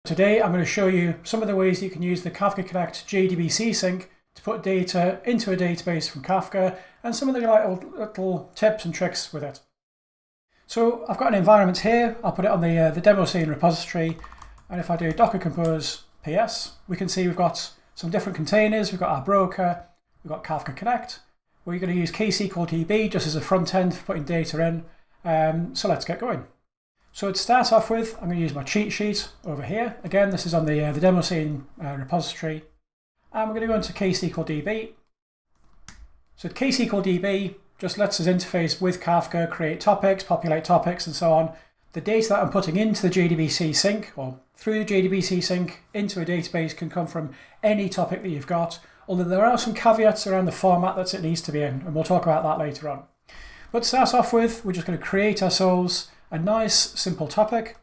Today I'm going to show you some of the ways you can use the Kafka Connect JDBC Sink to put data into a database from Kafka and some of the little tips and tricks with it. So I've got an environment here. I'll put it on the demo scene repository, and if I do docker compose ps, we can see we've got some different containers. We've got our broker, we've got Kafka Connect. We're going to use ksqlDB just as a front end for putting data in. So let's get going. So to start off with, I'm going to use my cheat sheet over here. Again, this is on the demo scene repository. And we're going to go into ksqlDB. So ksqlDB just lets us interface with Kafka, create topics, populate topics, and so on. The data that I'm putting into the JDBC Sink, or through the JDBC Sink into a database, can come from any topic that you've got, although there are some caveats around the format that it needs to be in, and we'll talk about that later on. But to start off with, we're just going to create ourselves a nice, simple topic.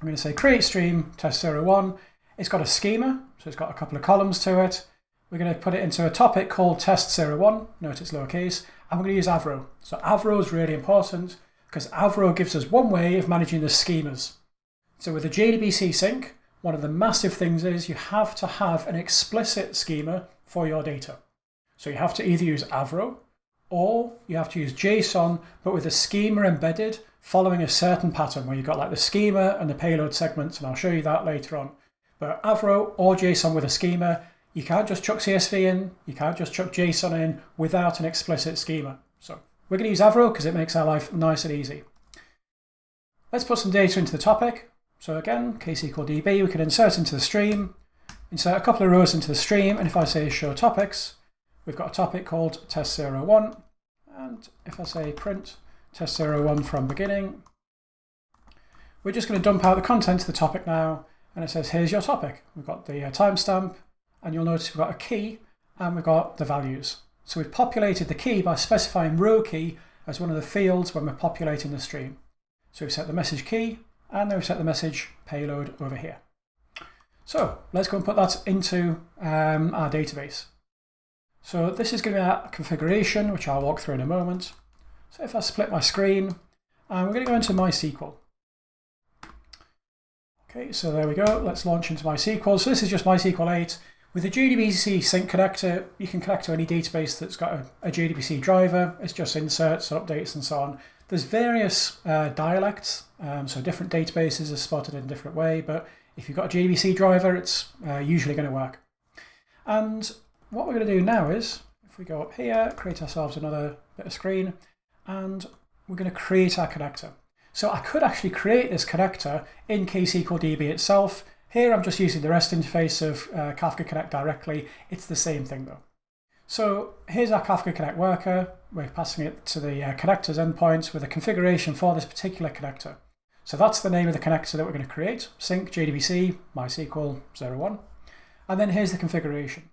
I'm going to say create stream test01. It's got a schema, so it's got a couple of columns to it. We're going to put it into a topic called test01. Note it's lowercase. And we're going to use Avro. So Avro is really important because Avro gives us one way of managing the schemas. So with the JDBC Sink, one of the massive things is you have to have an explicit schema for your data. So you have to either use Avro or you have to use JSON, but with a schema embedded following a certain pattern where you've got like the schema and the payload segments, and I'll show you that later on. But Avro or JSON with a schema, you can't just chuck CSV in, you can't just chuck JSON in without an explicit schema. So we're going to use Avro because it makes our life nice and easy. Let's put some data into the topic. So again, ksqlDB, we can insert into the stream, insert a couple of rows into the stream, and if I say show topics, we've got a topic called test01, and if I say print test01 from beginning, we're just going to dump out the content of the topic now, and it says here's your topic. We've got the timestamp, and you'll notice we've got a key, and we've got the values. So we've populated the key by specifying row key as one of the fields when we're populating the stream. So we've set the message key, and then we've set the message payload over here. So let's go and put that into our database. So this is going to be our configuration, which I'll walk through in a moment. So if I split my screen, and we're going to go into MySQL. Okay, so there we go. Let's launch into MySQL. So this is just MySQL 8. With the JDBC Sink connector, you can connect to any database that's got a JDBC driver. It's just inserts, updates, and so on. There's various dialects, so different databases are spotted in a different way, but if you've got a JDBC driver, it's usually going to work. And what we're going to do now is, if we go up here, create ourselves another bit of screen, and we're going to create our connector. So I could actually create this connector in ksqlDB itself. Here I'm just using the REST interface of Kafka Connect directly. It's the same thing though. So here's our Kafka Connect worker. We're passing it to the connector's endpoint with a configuration for this particular connector. So that's the name of the connector that we're going to create, Sink JDBC MySQL 01. And then here's the configuration.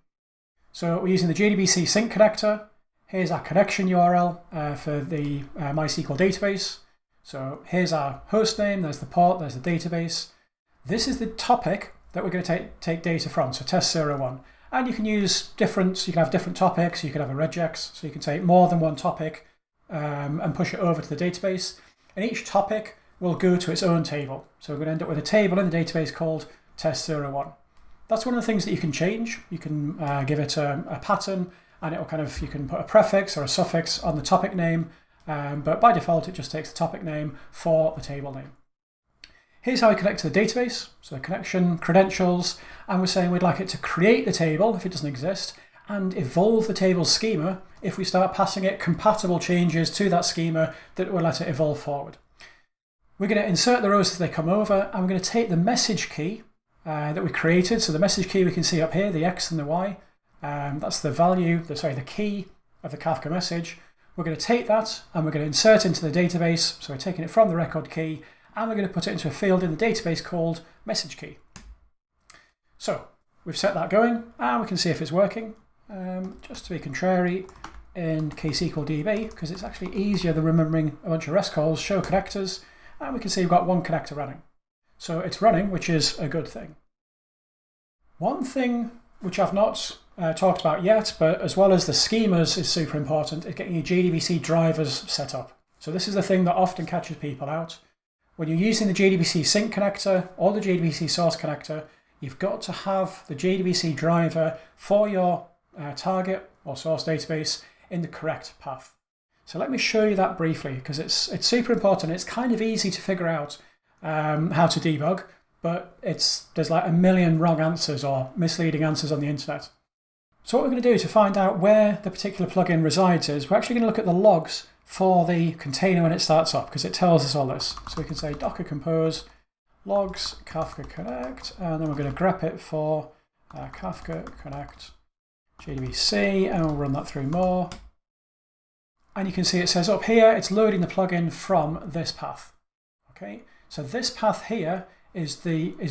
So we're using the JDBC Sink connector. Here's our connection URL for the MySQL database. So here's our host name, there's the port, there's the database. This is the topic that we're going to take data from, so test01. And you can use you can have different topics, you can have a regex, so you can take more than one topic and push it over to the database. And each topic will go to its own table. So we're going to end up with a table in the database called test01. That's one of the things that you can change. You can give it a pattern, and it'll you can put a prefix or a suffix on the topic name, but by default it just takes the topic name for the table name. Here's how we connect to the database. So connection, credentials, and we're saying we'd like it to create the table if it doesn't exist, and evolve the table schema if we start passing it compatible changes to that schema that will let it evolve forward. We're going to insert the rows as they come over, and we're going to take the message key that we created. So the message key we can see up here, the X and the Y. That's the value, the key of the Kafka message. We're going to take that and we're going to insert into the database. So we're taking it from the record key and we're going to put it into a field in the database called message key. So we've set that going and we can see if it's working. Just to be contrary, in ksqlDB, because it's actually easier than remembering a bunch of REST calls, show connectors, and we can see we've got one connector running. So it's running, which is a good thing. One thing which I've not talked about yet, but as well as the schemas is super important, is getting your JDBC drivers set up. So this is the thing that often catches people out. when you're using the JDBC Sink connector or the JDBC source connector, you've got to have the JDBC driver for your target or source database in the correct path. So let me show you that briefly, because it's super important. It's kind of easy to figure out how to debug, but there's like a million wrong answers or misleading answers on the internet. So what we're going to do to find out where the particular plugin resides is we're actually going to look at the logs for the container when it starts up, because it tells us all this. So we can say docker compose logs Kafka connect, and then we're going to grep it for Kafka connect JDBC, and we'll run that through more. And you can see it says up here, it's loading the plugin from this path. Okay, so this path here is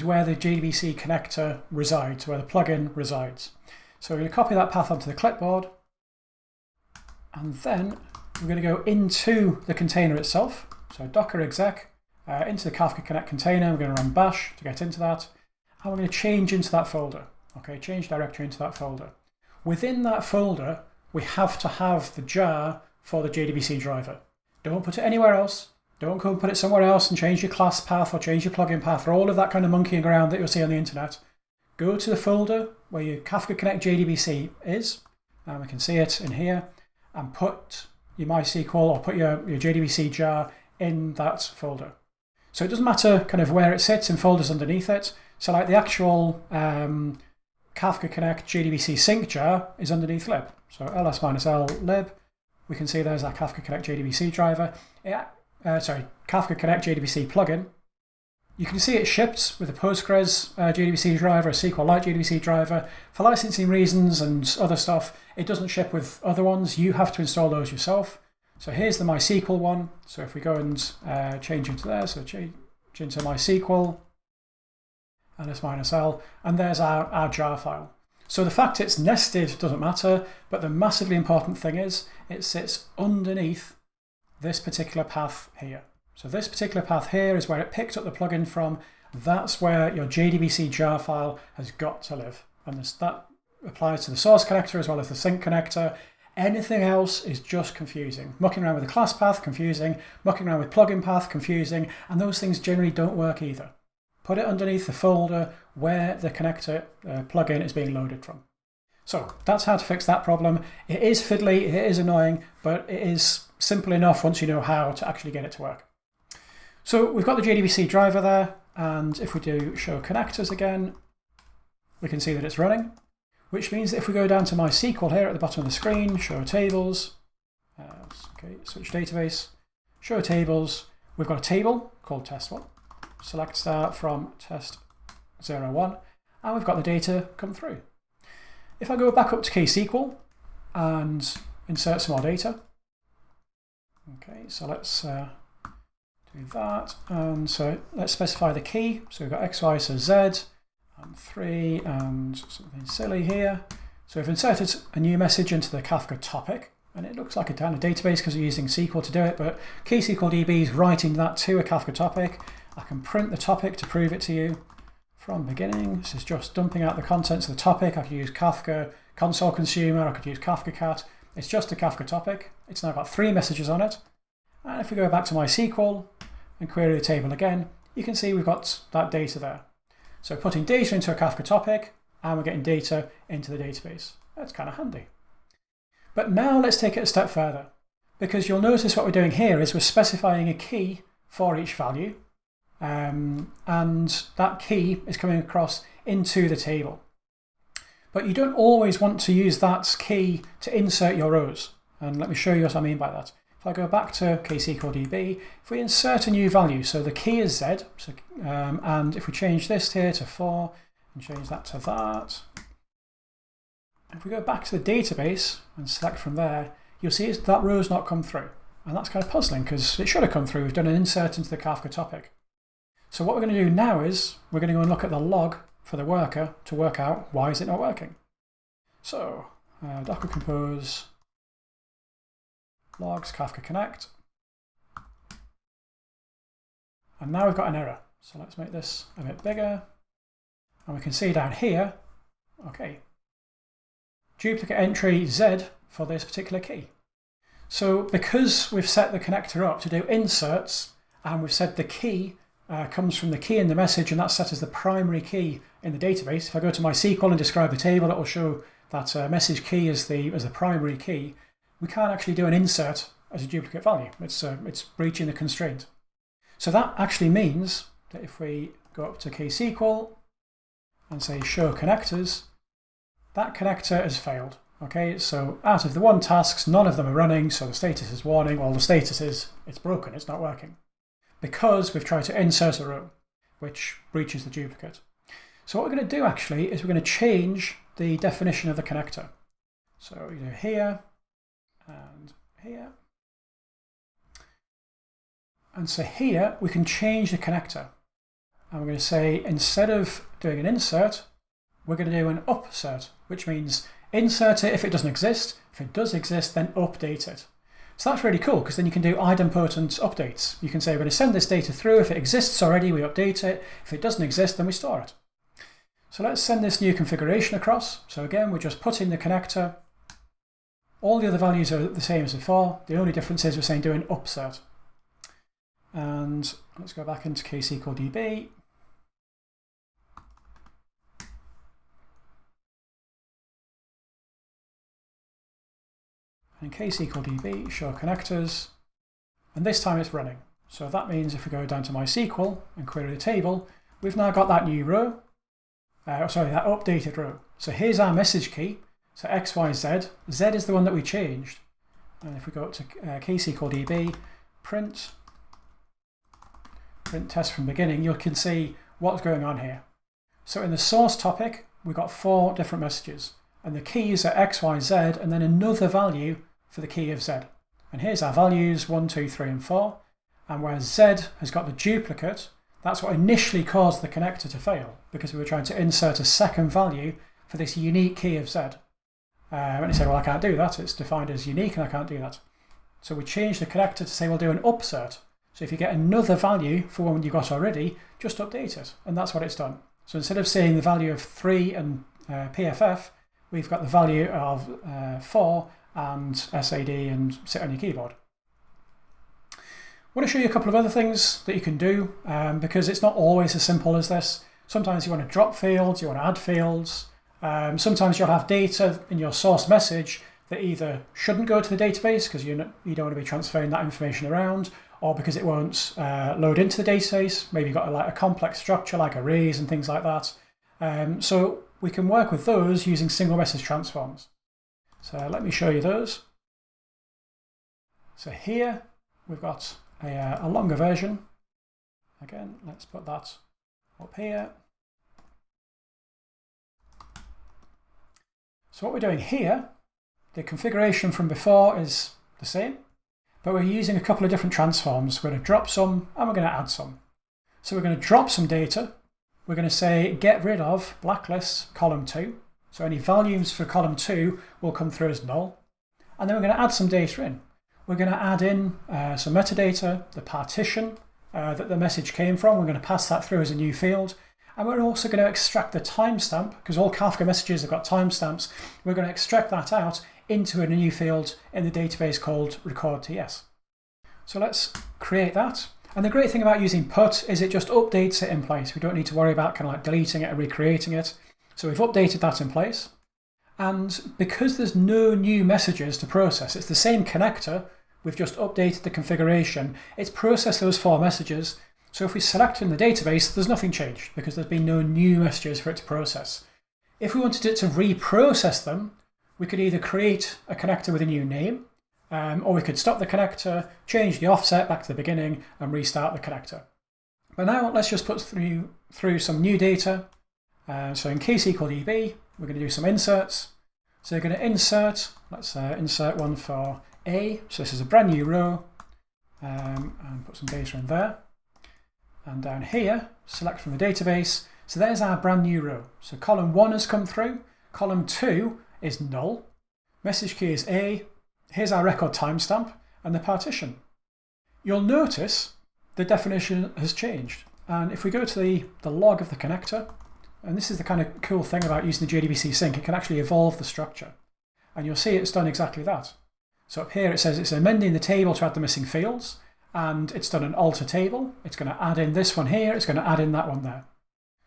where the JDBC connector resides, where the plugin resides. So we're going to copy that path onto the clipboard, and then we're going to go into the container itself. So docker exec into the Kafka connect container. We're going to run bash to get into that, and we're going to change into that folder. Okay, change directory into that folder. Within that folder, we have to have the jar for the JDBC driver. Don't put it anywhere else. Don't go and put it somewhere else and change your class path or change your plugin path or all of that kind of monkeying around that you'll see on the internet. Go to the folder where your Kafka Connect JDBC is, and we can see it in here, and put your MySQL or put your JDBC jar in that folder. So it doesn't matter kind of where it sits in folders underneath it. So like the actual Kafka Connect JDBC Sink jar is underneath lib. So ls-l lib, we can see there's our Kafka Connect JDBC driver. Kafka Connect JDBC plugin. You can see it shipped with a Postgres JDBC driver, a SQLite JDBC driver. For licensing reasons and other stuff, it doesn't ship with other ones. You have to install those yourself. So here's the MySQL one. So if we go and change into there, so change into MySQL, ls-l, and there's our jar file. So the fact it's nested doesn't matter, but the massively important thing is it sits underneath this particular path here. So this particular path here is where it picked up the plugin from. That's where your JDBC jar file has got to live. And that applies to the source connector as well as the sink connector. Anything else is just confusing. Mucking around with the class path, confusing. Mucking around with plugin path, confusing. And those things generally don't work either. Put it underneath the folder where the connector plugin is being loaded from. So that's how to fix that problem. It is fiddly, it is annoying, but it is simple enough once you know how to actually get it to work. So we've got the JDBC driver there, and if we do show connectors again, we can see that it's running, which means that if we go down to MySQL here at the bottom of the screen, show tables, okay, switch database, show tables, we've got a table called test1, select start from test01, and we've got the data come through. If I go back up to ksql and insert some more data, okay, so let's do that, and so let's specify the key. So we've got X, Y, so Z, and 3, and something silly here. So we've inserted a new message into the Kafka topic, and it looks like a kind of database because we're using SQL to do it, but ksqlDB is writing that to a Kafka topic. I can print the topic to prove it to you from beginning. This is just dumping out the contents of the topic. I could use Kafka console consumer, I could use Kafka cat. It's just a Kafka topic. It's now got 3 messages on it. And if we go back to MySQL and query the table again, you can see we've got that data there. So putting data into a Kafka topic, and we're getting data into the database. That's kind of handy. But now let's take it a step further, because you'll notice what we're doing here is we're specifying a key for each value, and that key is coming across into the table. But you don't always want to use that key to insert your rows. And let me show you what I mean by that. If I go back to ksqlDB, if we insert a new value, so the key is Z, so, and if we change this here to 4 and change that to that, if we go back to the database and select from there, you'll see that row's not come through. And that's kind of puzzling because it should have come through. We've done an insert into the Kafka topic. So what we're going to do now is we're going to go and look at the log for the worker to work out why is it not working. So docker compose logs Kafka connect, and now we've got an error. So let's make this a bit bigger, and we can see down here, okay, duplicate entry Z for this particular key. So because we've set the connector up to do inserts and we've said the key comes from the key in the message, and that's set as the primary key in the database. If I go to MySQL and describe the table, it will show that message key as the primary key. We can't actually do an insert as a duplicate value. It's breaching the constraint. So that actually means that if we go up to ksql and say show connectors, that connector has failed. Okay, so out of the 1 tasks, none of them are running, so the status is warning. Well, the status is it's broken, it's not working, because we've tried to insert a row, which breaches the duplicate. So what we're going to do actually is we're going to change the definition of the connector. So we do here and here. And so here we can change the connector. And we're going to say, instead of doing an insert, we're going to do an UPSERT, which means insert it if it doesn't exist. If it does exist, then update it. So that's really cool, because then you can do idempotent updates. You can say, we're going to send this data through. If it exists already, we update it. If it doesn't exist, then we store it. So let's send this new configuration across. So again, we're just putting the connector. All the other values are the same as before. The only difference is we're saying do an UPSERT. And let's go back into ksqlDB. And ksqlDB, show connectors. And this time it's running. So that means if we go down to MySQL and query the table, we've now got that new row. That updated row. So here's our message key. So XYZ. Z is the one that we changed. And if we go up to ksqlDB, print test from beginning, you can see what's going on here. So in the source topic, we've got 4 different messages, and the keys are X, Y, Z, and then another value for the key of Z. And here's our values 1, 2, 3, and 4. And where Z has got the duplicate, that's what initially caused the connector to fail, because we were trying to insert a second value for this unique key of Z. And it said, well, I can't do that. It's defined as unique, and I can't do that. So we changed the connector to say we'll do an UPSERT. So if you get another value for one you got already, just update it. And that's what it's done. So instead of saying the value of 3 and PFF, we've got the value of 4 and SAD and sit on your keyboard. I want to show you a couple of other things that you can do, because it's not always as simple as this. Sometimes you want to drop fields, you want to add fields. Sometimes you'll have data in your source message that either shouldn't go to the database because you don't want to be transferring that information around, or because it won't load into the database. Maybe you've got a complex structure like arrays and things like that. So we can work with those using single message transforms. So let me show you those. So here we've got a longer version. Again, let's put that up here. So what we're doing here, the configuration from before is the same, but we're using a couple of different transforms. We're going to drop some and we're going to add some. So we're going to drop some data. We're going to say get rid of blacklist column 2. So any values for column 2 will come through as null. And then we're going to add some data in. We're going to add in some metadata, the partition that the message came from. We're going to pass that through as a new field. And we're also going to extract the timestamp, because all Kafka messages have got timestamps. We're going to extract that out into a new field in the database called record_ts. So let's create that. And the great thing about using put is it just updates it in place. We don't need to worry about kind of like deleting it and recreating it. So we've updated that in place. And because there's no new messages to process, it's the same connector. We've just updated the configuration. It's processed those 4 messages. So if we select in the database, there's nothing changed because there's been no new messages for it to process. If we wanted it to reprocess them, we could either create a connector with a new name, or we could stop the connector, change the offset back to the beginning, and restart the connector. But now let's just put through some new data. So in ksqlDB, we're going to do some inserts. So we're going to insert, let's insert one for A. So this is a brand new row, and put some data in there. And down here, select from the database. So there's our brand new row. So column 1 has come through. Column 2 is null. Message key is A. Here's our record timestamp and the partition. You'll notice the definition has changed. And if we go to the log of the connector, and this is the kind of cool thing about using the JDBC Sink, it can actually evolve the structure. And you'll see it's done exactly that. So up here it says it's amending the table to add the missing fields. and it's done an alter table. It's going to add in this one here, it's going to add in that one there.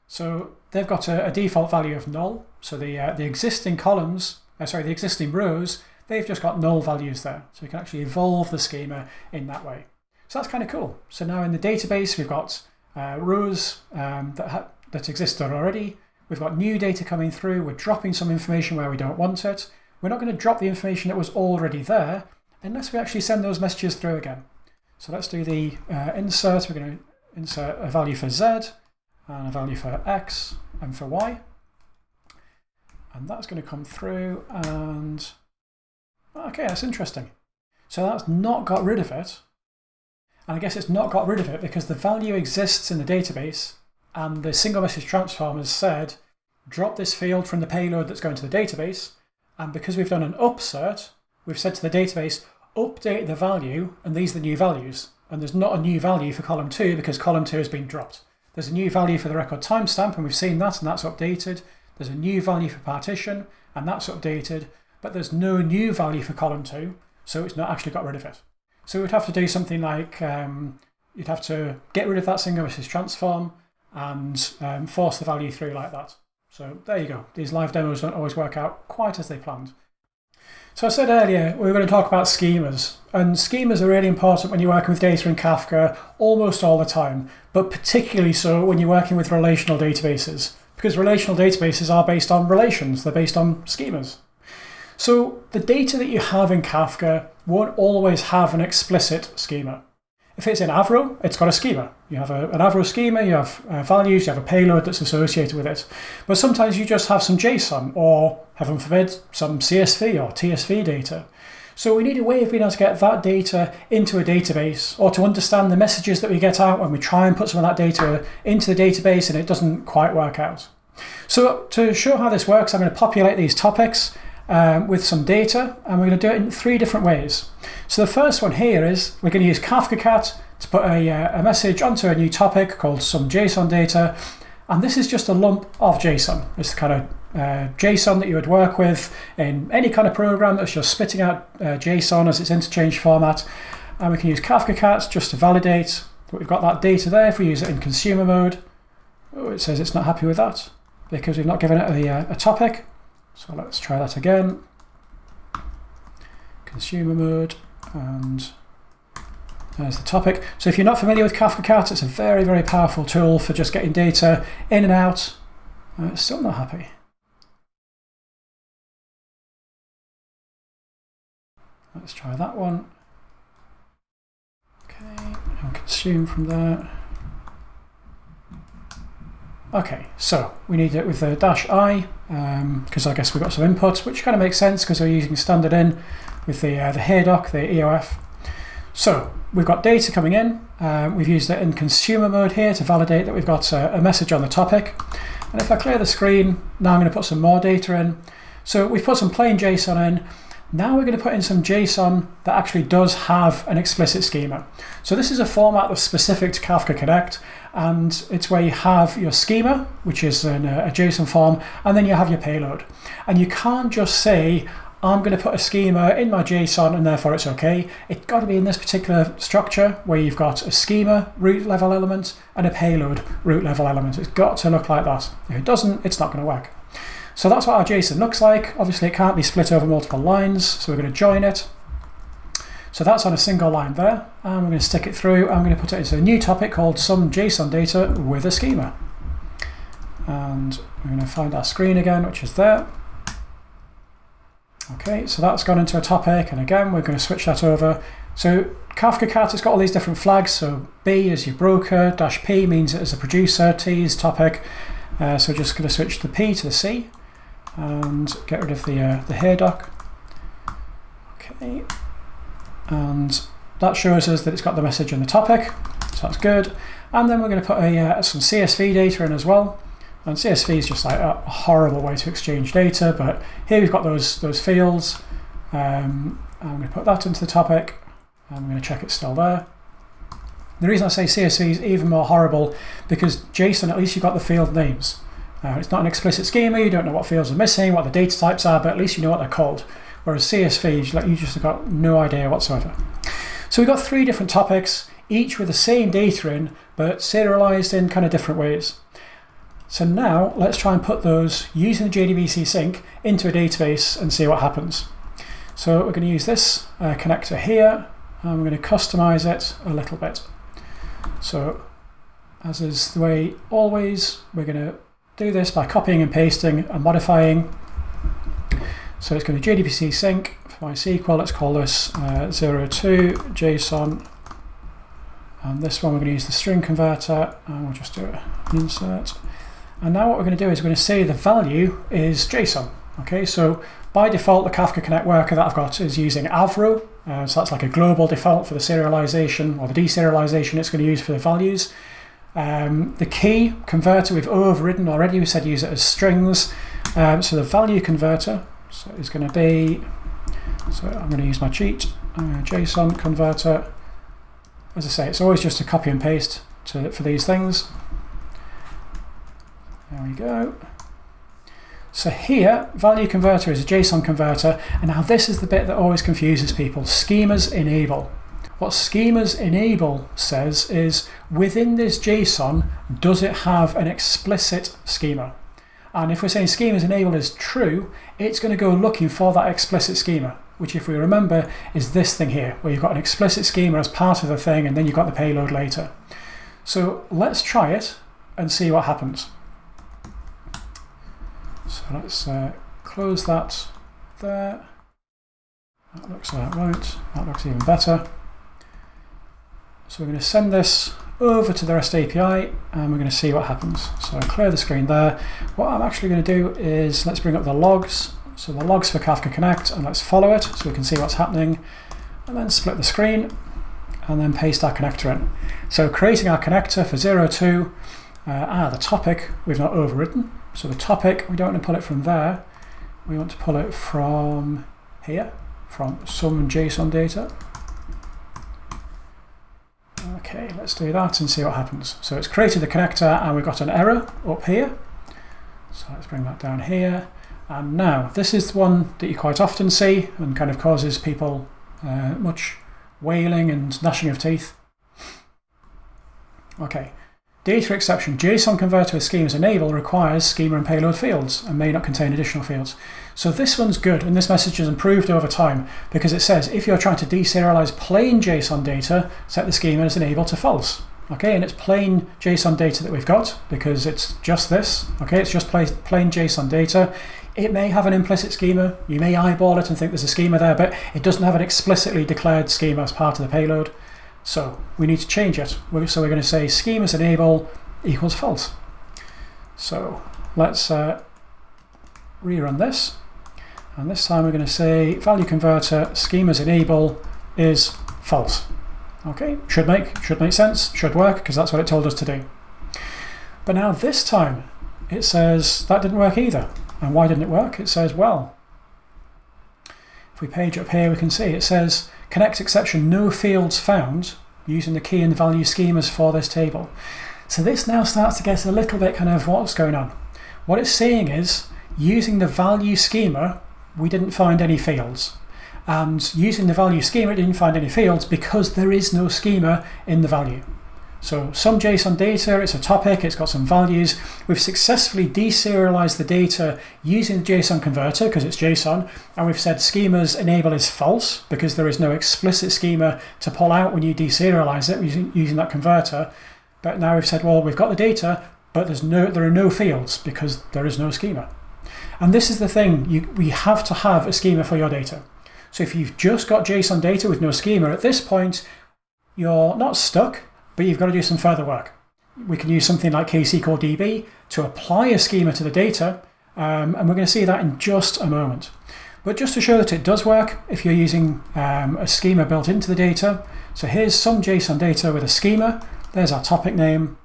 So they've got a default value of null. So the existing columns, the existing rows, they've just got null values there. So we can actually evolve the schema in that way. So that's kind of cool. So now in the database, we've got rows that existed already. We've got new data coming through. We're dropping some information where we don't want it. We're not going to drop the information that was already there unless we actually send those messages through again. So let's do the insert. We're going to insert a value for Z and a value for X and for Y. And that's going to come through and, okay, that's interesting. So that's not got rid of it. And I guess it's not got rid of it because the value exists in the database and the single message transform has said, drop this field from the payload that's going to the database. And because we've done an UPSERT, we've said to the database, update the value, and these are the new values. And there's not a new value for column 2 because column 2 has been dropped. There's a new value for the record timestamp, and we've seen that, and that's updated. There's a new value for partition, and that's updated. But there's no new value for column 2, so it's not actually got rid of it. So we'd have to do something like, you'd have to get rid of that single message transform and force the value through like that. So there you go. These live demos don't always work out quite as they planned. So I said earlier, we were going to talk about schemas. And schemas are really important when you're working with data in Kafka almost all the time, but particularly so when you're working with relational databases, because relational databases are based on relations. They're based on schemas. So the data that you have in Kafka won't always have an explicit schema. If it's in Avro, it's got a schema. You have an Avro schema, you have values, you have a payload that's associated with it. But sometimes you just have some JSON or, heaven forbid, some CSV or TSV data. So we need a way of being able to get that data into a database or to understand the messages that we get out when we try and put some of that data into the database and it doesn't quite work out. So to show how this works, I'm going to populate these topics with some data, and we're going to do it in 3 different ways. So the first one here is we're going to use Kafka Cat to put a message onto a new topic called some JSON data, and this is just a lump of JSON. It's the kind of JSON that you would work with in any kind of program that's just spitting out JSON as its interchange format, and we can use Kafka Cat just to validate that we've got that data there. If we use it in consumer mode, it says it's not happy with that because we've not given it a topic. So let's try that again. Consumer mode, and there's the topic. So if you're not familiar with Kafka Cat, it's a very, very powerful tool for just getting data in and out. It's still not happy. Let's try that one. Okay, and consume from there. Okay, so we need it with the -i, because I guess we've got some input, which kind of makes sense because we're using standard in with the here doc, the EOF. So we've got data coming in. We've used it in consumer mode here to validate that we've got a message on the topic. And if I clear the screen, now I'm going to put some more data in. So we've put some plain JSON in. Now we're going to put in some JSON that actually does have an explicit schema. So this is a format that's specific to Kafka Connect, and it's where you have your schema, which is in a JSON form, and then you have your payload. And you can't just say, I'm going to put a schema in my JSON and therefore it's okay. It's got to be in this particular structure where you've got a schema root level element and a payload root level element. It's got to look like that. If it doesn't, it's not going to work. So that's what our JSON looks like. Obviously, it can't be split over multiple lines, so we're going to join it. So that's on a single line there, and we're going to stick it through. I'm going to put it into a new topic called some JSON data with a schema. And we're going to find our screen again, which is there. Okay, so that's gone into a topic, and again, we're going to switch that over. So Kafka Cat has got all these different flags. So B is your broker, -P means it is a producer, T is topic. So we're just going to switch the P to the C. And get rid of the here doc. Okay, and that shows us that it's got the message and the topic, so that's good. And then we're going to put some CSV data in as well. And CSV is just like a horrible way to exchange data, but here we've got those fields. I'm going to put that into the topic, and I'm going to check it's still there. The reason I say CSV is even more horrible because JSON, at least you've got the field names. It's not an explicit schema, you don't know what fields are missing, what the data types are, but at least you know what they're called. Whereas CSV, you just have got no idea whatsoever. So we've got 3 different topics. each with the same data in, but serialized in kind of different ways. So now let's try and put those using the JDBC Sink into a database and see what happens. So we're going to use this connector here, and we're going to customize it a little bit. So as is the way always, we're going to do this by copying and pasting and modifying. So it's going to be JDBC Sink for MySQL. Let's call this 02 JSON. And this one we're going to use the string converter, and we'll just do an insert. And now what we're going to do is we're going to say the value is JSON. Okay, so by default, the Kafka Connect worker that I've got is using Avro. So that's like a global default for the serialization or the deserialization it's going to use for the values. The key converter we've overridden already. We said use it as strings. So the value converter is going to be, so I'm going to use my cheat, JSON converter. As I say, it's always just a copy and paste for these things. There we go. So here, value converter is a JSON converter, and now this is the bit that always confuses people. Schemas enable. What schemas enable says is, within this JSON, does it have an explicit schema? And if we're saying schemas enable is true, it's going to go looking for that explicit schema, which if we remember is this thing here, where you've got an explicit schema as part of the thing, and then you've got the payload later. So let's try it and see what happens. So let's close that there. That looks like it won't. That looks even better. So we're going to send this over to the REST API, and we're going to see what happens. So I'll clear the screen there. What I'm actually going to do is let's bring up the logs. So the logs for Kafka Connect, and let's follow it so we can see what's happening. And then split the screen, and then paste our connector in. So creating our connector for 02, the topic we've not overwritten. So the topic, we don't want to pull it from there. We want to pull it from here, from some JSON data. Okay, let's do that and see what happens. So it's created the connector, and we've got an error up here. So let's bring that down here. And now, this is the one that you quite often see and kind of causes people much wailing and gnashing of teeth. Okay. Data exception, JSON converter with schemas enable requires schema and payload fields and may not contain additional fields. So this one's good, and this message has improved over time because it says if you're trying to deserialize plain JSON data, set the schema as enable to false. Okay, and it's plain JSON data that we've got because it's just this. Okay, it's just plain JSON data. It may have an implicit schema. You may eyeball it and think there's a schema there, but it doesn't have an explicitly declared schema as part of the payload. So we need to change it. So we're going to say schemas enable equals false. So let's rerun this. And this time we're going to say value converter schemas enable is false. Okay, should make sense, should work, because that's what it told us to do. But now this time it says that didn't work either. And why didn't it work? It says, well, if we page up here, we can see it says connect exception, no fields found, using the key and value schemas for this table. So this now starts to get a little bit kind of what's going on. What it's saying is, using the value schema, we didn't find any fields. And using the value schema, it didn't find any fields because there is no schema in the value. So some JSON data, it's a topic, it's got some values. We've successfully deserialized the data using the JSON converter because it's JSON, and we've said schemas enable is false because there is no explicit schema to pull out when you deserialize it using that converter. But now we've said, well, we've got the data, but there are no fields because there is no schema. And this is the thing, we have to have a schema for your data. So if you've just got JSON data with no schema, at this point, you're not stuck, but you've got to do some further work. We can use something like ksqlDB to apply a schema to the data, and we're going to see that in just a moment. But just to show that it does work, if you're using a schema built into the data, so here's some JSON data with a schema, there's our topic name.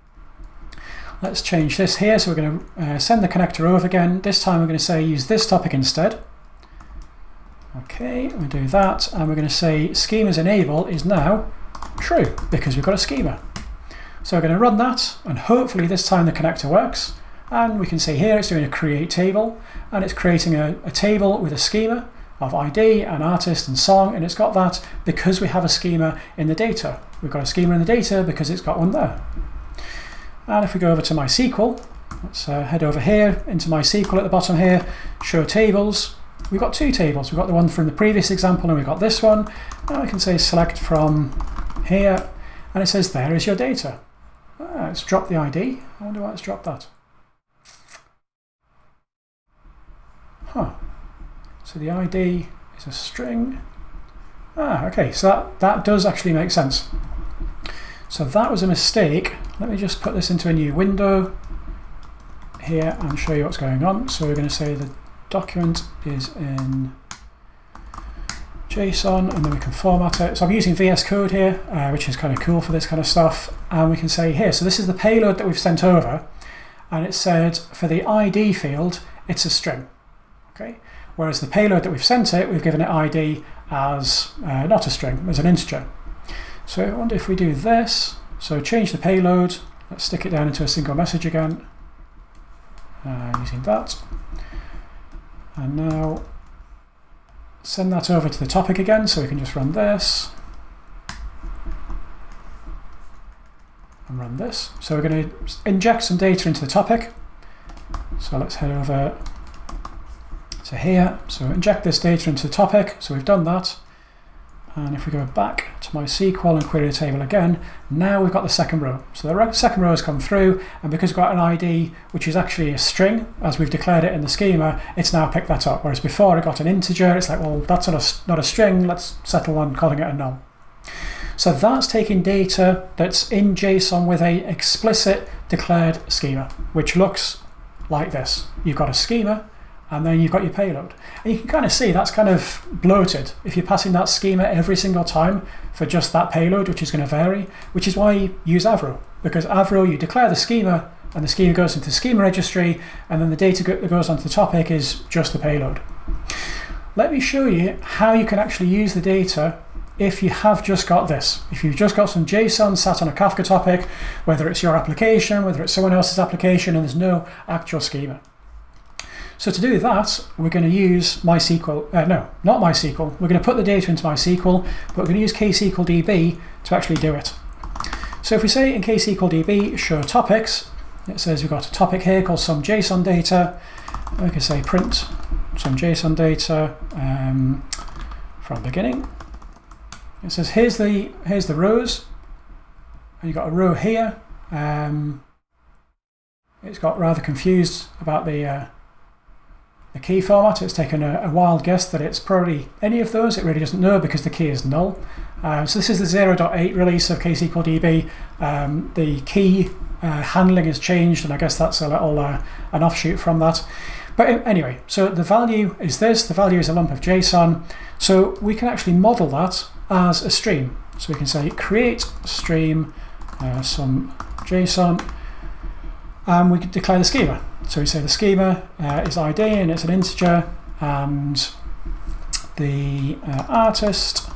Let's change this here, so we're going to send the connector over again. This time we're going to say use this topic instead. Okay, we do that, and we're going to say schemas enable is now true because we've got a schema. So we're going to run that, and hopefully this time the connector works. And we can see here it's doing a create table, and it's creating a table with a schema of ID and artist and song, and it's got that because we have a schema in the data. We've got a schema in the data because it's got one there. And if we go over to MySQL, let's head over here into MySQL at the bottom here, show tables. We've got two tables. We've got the one from the previous example and we've got this one. And we can say select from here, and it says there is your data. It's dropped the ID. I wonder why it's dropped that. Huh. So the ID is a string. Okay, so that does actually make sense. So that was a mistake. Let me just put this into a new window here and show you what's going on. So we're going to say the document is in JSON, and then we can format it. So I'm using VS Code here, which is kind of cool for this kind of stuff. And we can say here, so this is the payload that we've sent over, and it said for the ID field, it's a string. Okay. Whereas the payload that we've sent it, we've given it ID as not a string, as an integer. So I wonder if we do this. So change the payload. Let's stick it down into a single message again, using that. And now send that over to the topic again, so we can just run this and run this. So we're going to inject some data into the topic. So let's head over to here. So inject this data into the topic. So we've done that. And if we go back to MySQL and query the table again, now we've got the second row. So the second row has come through, and because we've got an ID which is actually a string, as we've declared it in the schema, it's now picked that up. Whereas before it got an integer, it's like, well, that's not a string, let's settle on calling it a null. So that's taking data that's in JSON with a explicit declared schema, which looks like this. You've got a schema, and then you've got your payload. And you can kind of see that's kind of bloated if you're passing that schema every single time for just that payload, which is going to vary, which is why you use Avro. Because Avro, you declare the schema, and the schema goes into the schema registry, and then the data that goes onto the topic is just the payload. Let me show you how you can actually use the data if you have just got this. If you've just got some JSON sat on a Kafka topic, whether it's your application, whether it's someone else's application, and there's no actual schema. So to do that, we're going to use MySQL, no, not MySQL. We're going to put the data into MySQL, but we're going to use ksqlDB to actually do it. So if we say in ksqlDB, show topics, it says we've got a topic here called some JSON data. And we can say print some JSON data from beginning. It says here's the rows, and you've got a row here. It's got rather confused about the key format. It's taken a wild guess that it's probably any of those. It really doesn't know because the key is null. So this is the 0.8 release of ksqlDB. The key handling has changed, and I guess that's a little an offshoot from that. But anyway, so the value is this. The value is a lump of JSON. So we can actually model that as a stream. So we can say create stream some JSON, and we can declare the schema. So we say the schema is ID and it's an integer, and the artist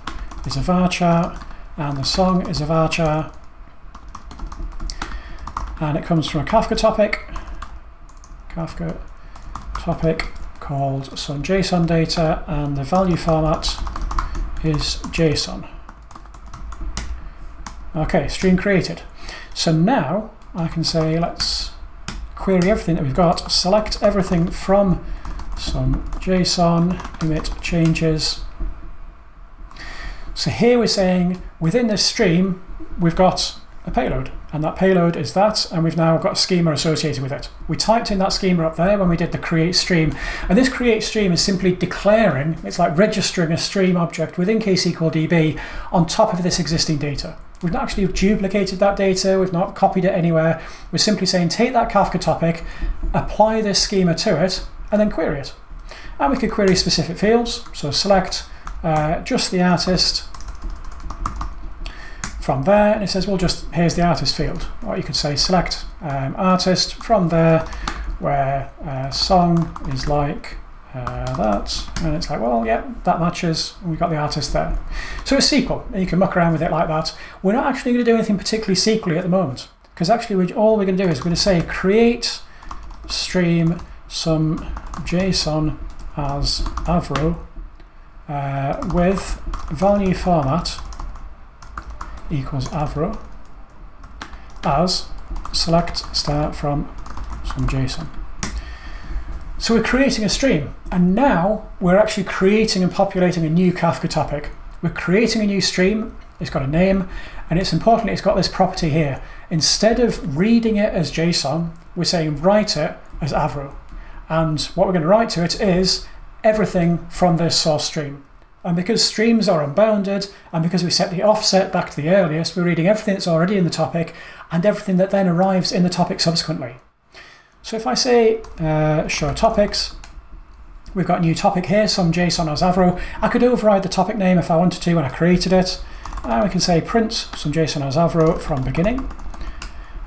is a varchar, and the song is a varchar, and it comes from a Kafka topic called some JSON data, and the value format is JSON. Okay, stream created. So now I can say let's query everything that we've got, select everything from some JSON, emit changes. So here we're saying within this stream we've got a payload, and that payload is that, and we've now got a schema associated with it. We typed in that schema up there when we did the create stream, and this create stream is simply declaring, it's like registering a stream object within ksqlDB on top of this existing data. We've not actually duplicated that data, we've not copied it anywhere. We're simply saying take that Kafka topic, apply this schema to it, and then query it. And we could query specific fields, so select just the artist from there, and it says, well, just here's the artist field. Or you could say select artist from there, where song is like that, and it's like, well, yeah, that matches, and we've got the artist there. So it's SQL, and you can muck around with it like that. We're not actually going to do anything particularly SQL-y at the moment, because actually all we're going to do is we're going to say create stream some JSON as Avro, with value format equals avro as select star from some JSON. So we're creating a stream, and now we're actually creating and populating a new Kafka topic. We're creating a new stream, it's got a name, and it's important it's got this property here. Instead of reading it as JSON, we're saying write it as avro. And what we're going to write to it is everything from this source stream. And because streams are unbounded, and because we set the offset back to the earliest, we're reading everything that's already in the topic and everything that then arrives in the topic subsequently. So if I say show topics, we've got a new topic here, some JSON as avro. I could override the topic name if I wanted to when I created it. And we can say print some JSON as avro from beginning.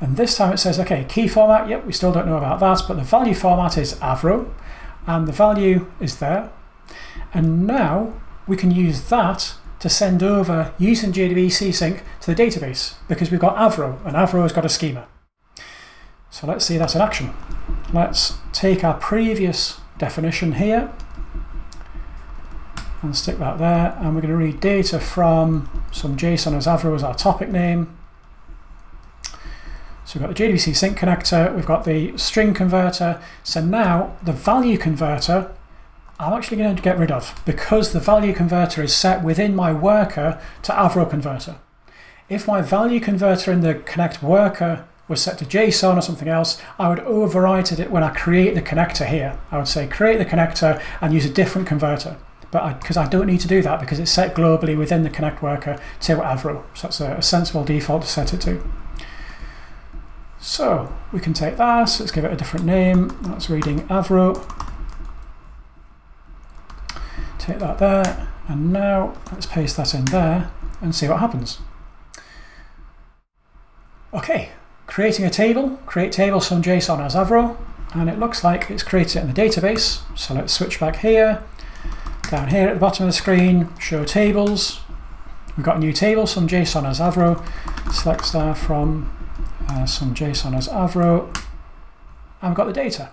And this time it says, okay, key format, yep, we still don't know about that, but the value format is avro, and the value is there. And now we can use that to send over using JDBC Sink to the database, because we've got avro, and avro has got a schema. So let's see that in action. Let's take our previous definition here and stick that there, and we're going to read data from some JSON as avro as our topic name. So we've got the JDBC Sink connector, we've got the string converter. So now the value converter I'm actually going to get rid of, because the value converter is set within my worker to avro converter. If my value converter in the connect worker was set to JSON or something else, I would overwrite it when I create the connector here. I would say create the connector and use a different converter. But because I don't need to do that, because it's set globally within the connect worker to avro. So that's a sensible default to set it to. So we can take that, let's give it a different name. That's reading avro. Take that there, and now let's paste that in there and see what happens. Okay, creating a table, create table some JSON as avro, and it looks like it's created it in the database. So let's switch back here, down here at the bottom of the screen, show tables. We've got a new table, some JSON as avro, select star from some JSON as avro, and we've got the data.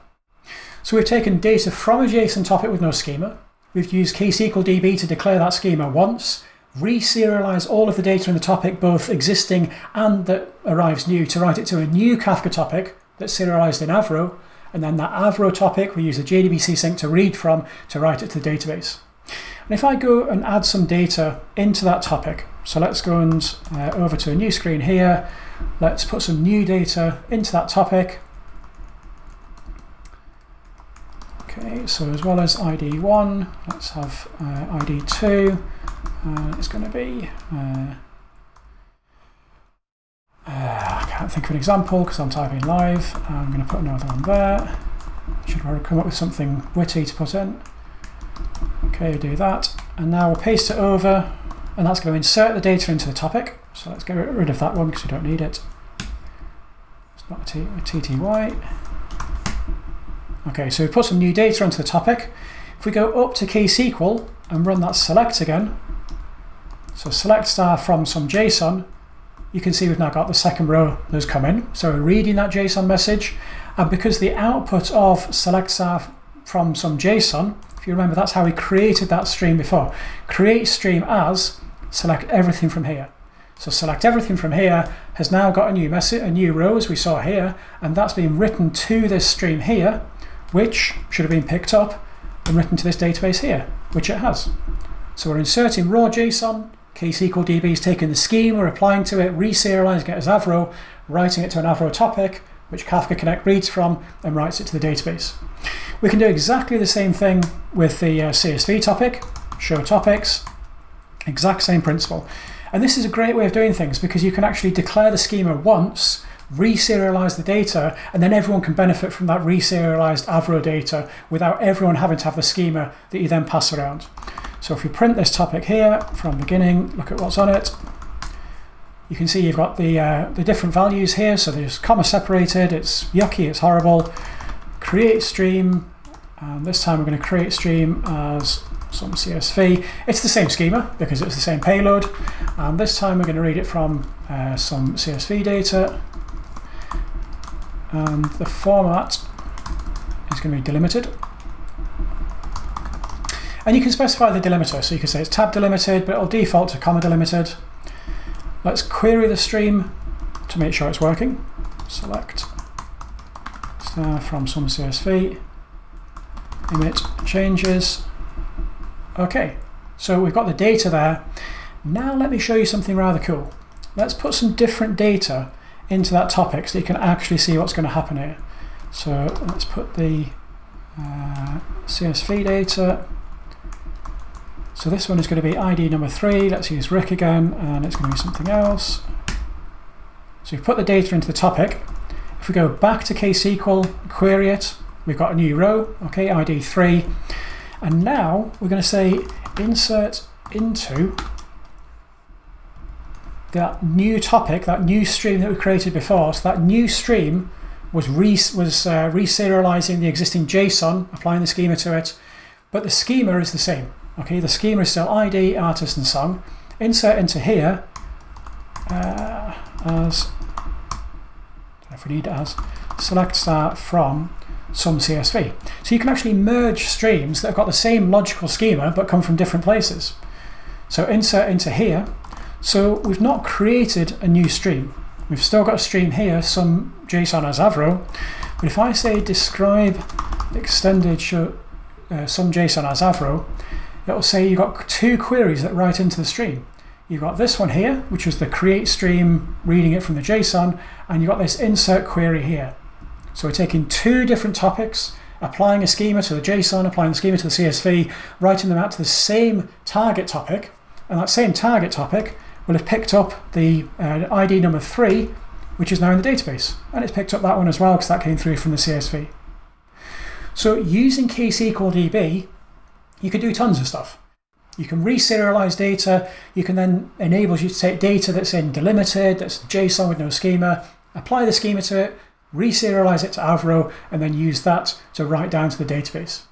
So we've taken data from a JSON topic with no schema. We've used ksqlDB to declare that schema once, reserialize all of the data in the topic, both existing and that arrives new, to write it to a new Kafka topic that's serialized in avro, and then that avro topic we use the JDBC Sink to read from to write it to the database. And if I go and add some data into that topic, so let's go and over to a new screen here, let's put some new data into that topic. Okay, so as well as ID1, let's have ID2. It's going to be, I can't think of an example because I'm typing live. I'm going to put another one there. Should probably come up with something witty to put in. Okay, do that. And now we'll paste it over, and that's going to insert the data into the topic. So let's get rid of that one because we don't need it. It's not a TTY. Okay, so we put some new data onto the topic. If we go up to ksql and run that select again, so select star from some JSON, you can see we've now got the second row that's come in. So we're reading that JSON message, and because the output of select star from some JSON, if you remember, that's how we created that stream before. Create stream as select everything from here. So select everything from here has now got a new message, a new row as we saw here, and that's been written to this stream here, which should have been picked up and written to this database here, which it has. So we're inserting raw JSON, ksqlDB is taking the schema, applying to it, reserializing it as avro, writing it to an avro topic, which Kafka Connect reads from and writes it to the database. We can do exactly the same thing with the CSV topic, show topics, exact same principle. And this is a great way of doing things because you can actually declare the schema once, reserialize the data, and then everyone can benefit from that reserialized avro data without everyone having to have the schema that you then pass around. So if we print this topic here from beginning, look at what's on it. You can see you've got the different values here, so there's comma separated, it's yucky, it's horrible. Create stream, and this time we're going to create stream as some CSV. It's the same schema because it's the same payload, and this time we're going to read it from some CSV data, and the format is going to be delimited. And you can specify the delimiter. So you can say it's tab delimited, but it'll default to comma delimited. Let's query the stream to make sure it's working. Select star from some CSV, emit changes. Okay, so we've got the data there. Now let me show you something rather cool. Let's put some different data into that topic so you can actually see what's going to happen here. So let's put the CSV data. So this one is going to be ID number 3. Let's use Rick again, and it's going to be something else. So we put the data into the topic. If we go back to ksql, query it, we've got a new row, okay, ID 3. And now we're going to say insert into that new topic, that new stream that we created before. So that new stream was reserializing the existing JSON, applying the schema to it, but the schema is the same. Okay, the schema is still ID, artist, and song. Insert into here as, if we need as, select star from some CSV. So you can actually merge streams that have got the same logical schema but come from different places. So insert into here. So we've not created a new stream. We've still got a stream here, some JSON as Avro. But if I say describe extended show, some JSON as Avro, it'll say you've got two queries that write into the stream. You've got this one here, which is the create stream, reading it from the JSON, and you've got this insert query here. So we're taking two different topics, applying a schema to the JSON, applying the schema to the CSV, writing them out to the same target topic, and that same target topic will have picked up the ID number 3, which is now in the database. And it's picked up that one as well, because that came through from the CSV. So using ksqlDB, you can do tons of stuff. You can reserialize data. You can then enable you to take data that's in delimited, that's JSON with no schema, apply the schema to it, reserialize it to Avro, and then use that to write down to the database.